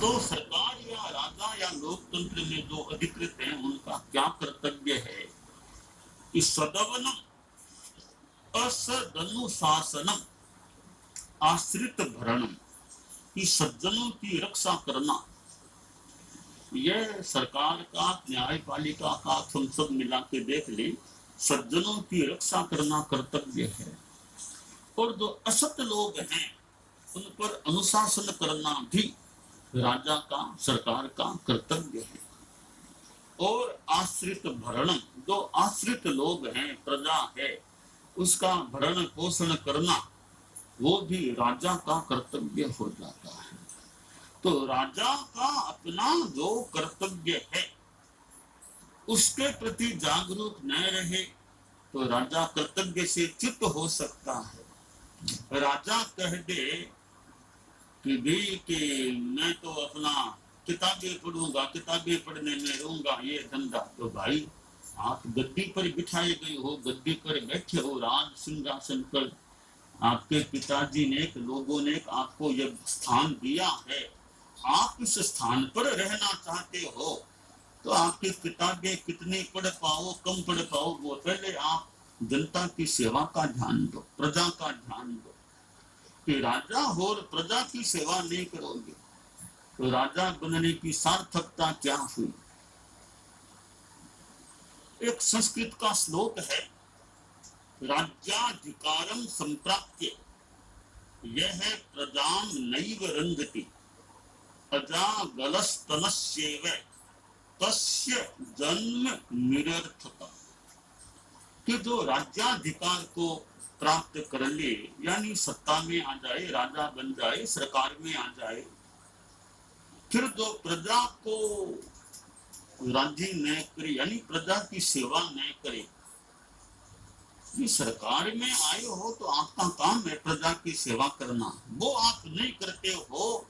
तो सरकार या राजा या लोकतंत्र में जो अधिकृत हैं उनका क्या कर्तव्य है कि सदवनम असदनुशासनम आश्रित भरणम, कि सज्जनों की रक्षा करना, यह सरकार का न्यायपालिका का हम सब मिला के देख ले, सज्जनों की रक्षा करना कर्तव्य है। और जो असत लोग हैं उन पर अनुशासन करना भी राजा का, सरकार का कर्तव्य है। और आश्रित भरणम, जो आश्रित लोग हैं, प्रजा है, उसका भरण पोषण करना वो भी राजा का कर्तव्य हो जाता है। तो राजा का अपना जो कर्तव्य है उसके प्रति जागरूक न रहे तो राजा कर्तव्य से च्युत हो सकता है। राजा कह दे कि भाई कि मैं तो अपना किताबें पढ़ूंगा, किताबें पढ़ने में रहूंगा, ये धंधा, तो भाई आप गद्दी पर बिठाए गए हो, गद्दी पर बैठे हो, राज सिंहासन पर आपके पिताजी ने, लोगों ने आपको यह स्थान दिया है, आप इस स्थान पर रहना चाहते हो तो आपकी किताबें कितनी पढ़ पाओ, कम पढ़ पाओ, वो पहले आप जनता की सेवा का ध्यान दो, प्रजा का ध्यान दो। कि राजा हो और प्रजा की सेवा नहीं करोगे तो राजा बनने की सार्थकता क्या हुई। एक संस्कृत का श्लोक है, राज्याधिकारम संप्राप्य यह प्रजाम नैव रंगति अजागलस्तनस्येव तस्य जन्म निरर्थक। कि जो राज्याधिकार को प्राप्त कर ले, यानी सत्ता में आ जाए, राजा बन जाए, सरकार में आ जाए, फिर जो प्रजा को राज्य न करे, यानी प्रजा की सेवा न करे। कि सरकार में आए हो तो आपका काम है प्रजा की सेवा करना, वो आप नहीं करते हो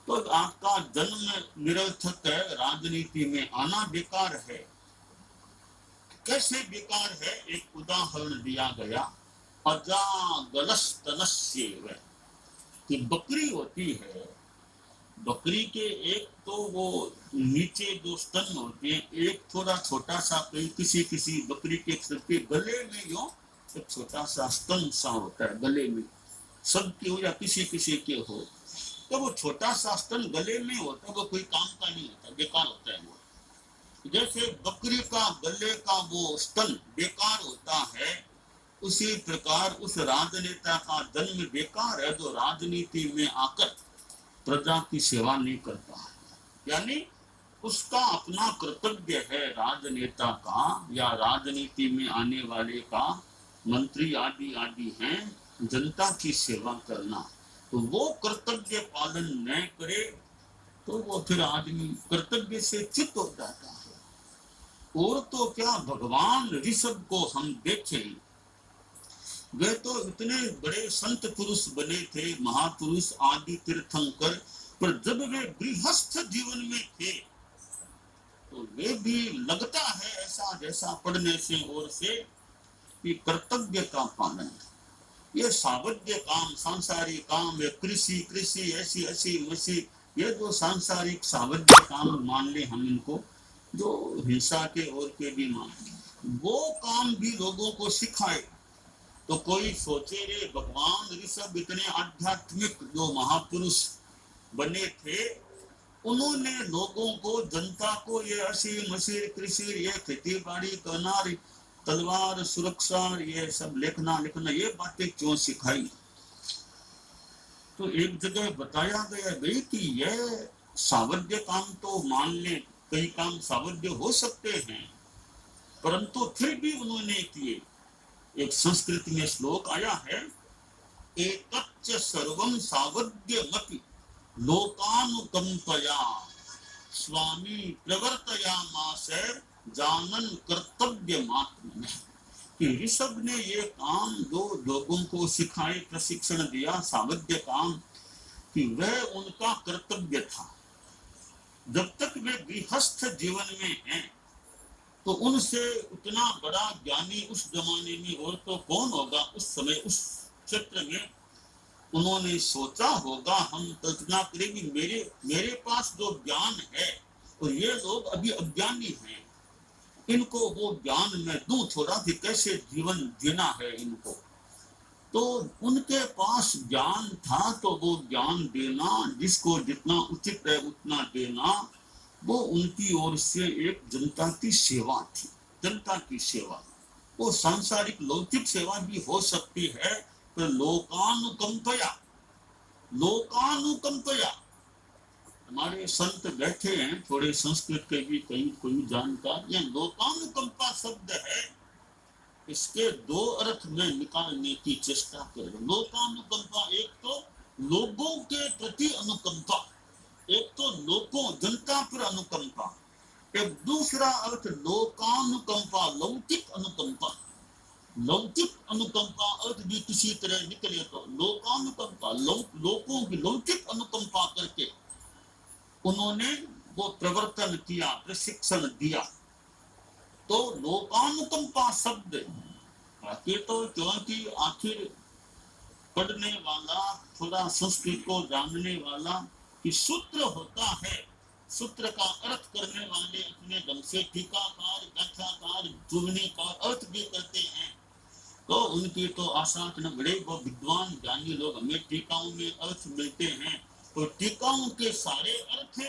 तो आपका जन्म निरर्थक है, राजनीति में आना बेकार है। कैसे बेकार है, एक उदाहरण दिया गया, अजागलस्तनस्येव, कि बकरी होती है, बकरी के एक तो वो नीचे जो स्तन होते हैं, एक थोड़ा छोटा सा, किसी किसी बकरी के गले में यो एक छोटा सा स्तन सा होता है, गले में, सबके हो या किसी किसी के हो, तो वो छोटा सा स्तन गले में होता है, वो कोई काम का नहीं होता, बेकार होता है वो। जैसे बकरी का गले का वो स्तन बेकार होता है, उसी प्रकार उस राजनेता का जन्म बेकार है जो राजनीति में आकर प्रजा की सेवा नहीं करता है। यानी उसका अपना कर्तव्य है राजनेता का या राजनीति में आने वाले का, मंत्री आदि आदि हैं, जनता की सेवा करना। तो वो कर्तव्य पालन न करे तो वो फिर आदमी कर्तव्य से च्युत हो जाता है। और तो क्या, भगवान ऋषभ को हम देखें, वे तो इतने बड़े संत पुरुष बने थे, महापुरुष आदि तीर्थंकर, पर जब वे गृहस्थ जीवन में थे तो वे भी लगता है ऐसा जैसा पढ़ने से और से कि कर्तव्य का पालन, ये सावध्य काम, सांसारिक काम, ये कृषि ऐसी ऐसी मसी, ये जो सांसारिक सावध्य काम मान ले हम इनको, जो हिंसा के और के भी मान, वो काम भी लोगों को सिखाए। तो कोई सोचे रे भगवान ऋषभ इतने आध्यात्मिक जो महापुरुष बने थे, उन्होंने लोगों को, जनता को ये असी मसी कृषि, ये खेती बाड़ी करना, तलवार सुरक्षा, ये सब लिखना ये बातें क्यों सिखाई। तो एक जगह बताया गया गई कि यह सावध्य काम तो मान ले, कई काम सावध्य हो सकते हैं, परंतु फिर भी उन्होंने किए। एक संस्कृत में श्लोक आया है, एकच्च सर्वं सावध्यमपि लोकानुकंपया स्वामी प्रवर्तयामास जानन कर्तव्यमात्मनः। कि ऋषभ ने ये काम जो लोगों को सिखाए, प्रशिक्षण दिया, सावध्य काम, कि वह उनका कर्तव्य था। जब तक वे गृहस्थ जीवन में हैं तो उनसे उतना बड़ा ज्ञानी उस जमाने में और तो कौन होगा उस समय, उस क्षेत्र में। उन्होंने सोचा होगा, हम कल्पना करेंगे मेरे पास जो ज्ञान है और ये लोग अभी अज्ञानी हैं, इनको वो ज्ञान मैं दूं थोड़ा कि कैसे जीवन जीना है इनको। तो उनके पास ज्ञान था तो वो ज्ञान देना, जिसको जितना उचित है उतना देना, वो उनकी ओर से एक जनता की सेवा थी। जनता की सेवा वो सांसारिक लौकिक सेवा भी हो सकती है, पर लोकानुकंपया, लोकानुकंपया। हमारे संत बैठे हैं, थोड़े संस्कृत के भी कहीं कोई जानकार, ये लोकानुकंपा शब्द है, इसके दो अर्थ में निकालने की चेष्टा करें। लोकानुकंपा, एक तो लोगों के प्रति अनुकंपा, एक तो लोगों जनता पर अनुकंपा, एक दूसरा अर्थ लोकानुकंपा लौकिक अनुकंपा। लौकिक अनुकंपा अर्थ भी किसी तरह निकले तो लोकानुकंपा, लोगों की लौकिक अनुकंपा करके उन्होंने वो प्रवर्तन किया, प्रशिक्षण दिया। तो लोकानुकंपा शब्द बाकी तो क्योंकि आखिर पढ़ने वाला, थोड़ा संस्कृत को जानने वाला कि सूत्र होता है, सूत्र का अर्थ करने वाले अपने ढंग से टीकाकार, व्याख्याकार, जुड़ने का अर्थ भी करते हैं। तो उनकी तो आशा न बड़े वो विद्वान ज्ञानी लोग, हमें टीकाओं में अर्थ मिलते हैं, तो टीकाओं के सारे अर्थ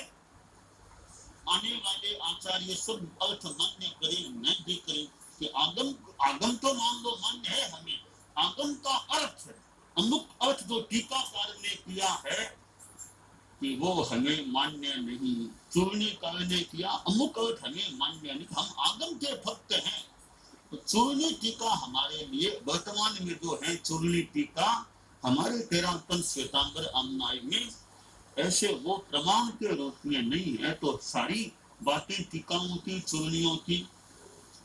आने वाले आचार्य सब अर्थ मान्य करें न भी करें कि आगम तो मान लो मान्य है हमें, आगम का अर्थ अमुक अर्थ जो टीकाकार ने किया है कि वो हमें मान्य नहीं, चूर्णीकार ने किया अमुक अर्थ हमें मान्य नहीं, हम आगम के भक्त हैं। तो चूर्णी टीका हमारे लिए वर्तमान में जो है, चूर्णी टीका हमारे 13 श्वेतांबर आमनाय में ऐसे वो प्रमाण के रूप में नहीं है। तो सारी बातें टीकाओं की, चूर्णियों की,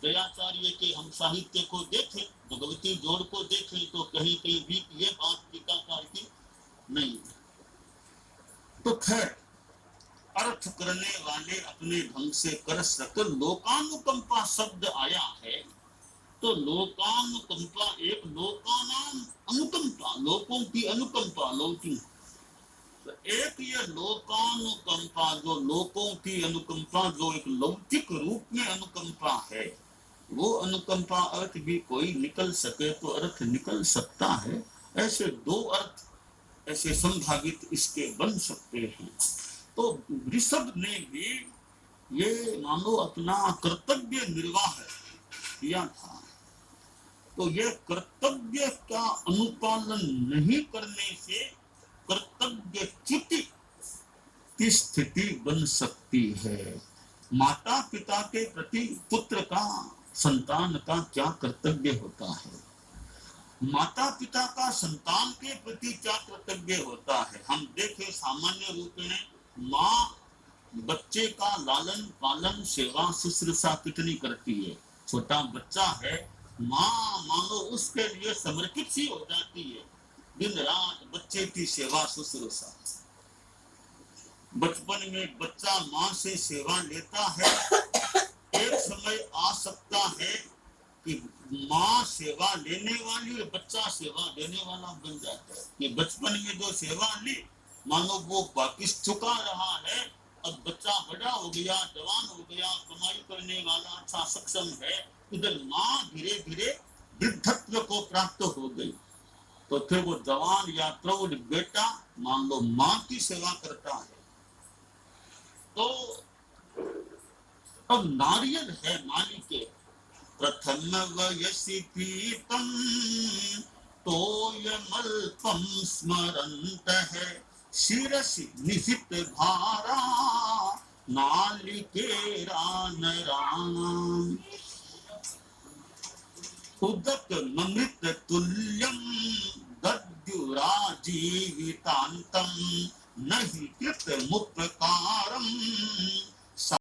दयाचार्य के हम साहित्य को देखें, भगवती जोड़ को देखें, तो कहीं कहीं भी ये बात टीकाकार की नहीं है। तो खैर, अर्थ करने वाले अपने ढंग से कर सके। लोकानुकंपा शब्द आया है तो लोकानुकंपा एक लोकानाम अनुकंपा, लोगों की अनुकंपा, लौकिक। तो एक ये लोकानुकंपा, जो लोगों की अनुकंपा, जो एक लौकिक रूप में अनुकंपा है, वो अनुकंपा अर्थ भी कोई निकल सके तो अर्थ निकल सकता है। ऐसे दो अर्थ ऐसे संभावित इसके बन सकते हैं। तो ऋषभ ने भी ये मानो अपना कर्तव्य निर्वाह किया था, तो ये कर्तव्य का अनुपालन नहीं करने से कर्तव्यच्युति की स्थिति बन सकती है। माता पिता के प्रति पुत्र का, संतान का क्या कर्तव्य होता है, माता पिता का संतान के प्रति क्या कर्तव्य होता है। हम देखें सामान्य रूप में माँ बच्चे का लालन पालन, सेवा शुश्रूषा कितनी करती है। छोटा बच्चा है, माँ मानो उसके लिए समर्पित सी हो जाती है, दिन रात बच्चे की सेवा शुश्रूषा। बचपन में बच्चा माँ से सेवा लेता है, एक समय आ सकता है कि माँ सेवा लेने वाली, बच्चा सेवा देने वाला बन जाता है। कि बचपन में जो सेवा ली, मानो वो वापिस चुका रहा है, अब बच्चा बड़ा हो गया, जवान हो गया, कमाई करने वाला, अच्छा सक्षम है, इधर माँ धीरे धीरे वृद्धत्व को प्राप्त हो गई, तो फिर वो जवान या प्रौढ़ बेटा मान लो माँ की सेवा करता है। तो अब नारियल है मालिके, प्रथम वयसि पीतम तोयमल्पम स्मरन्त है, शिरसि निहित भारा नालिकेरा नराणाम, उदक ममृत तुल्य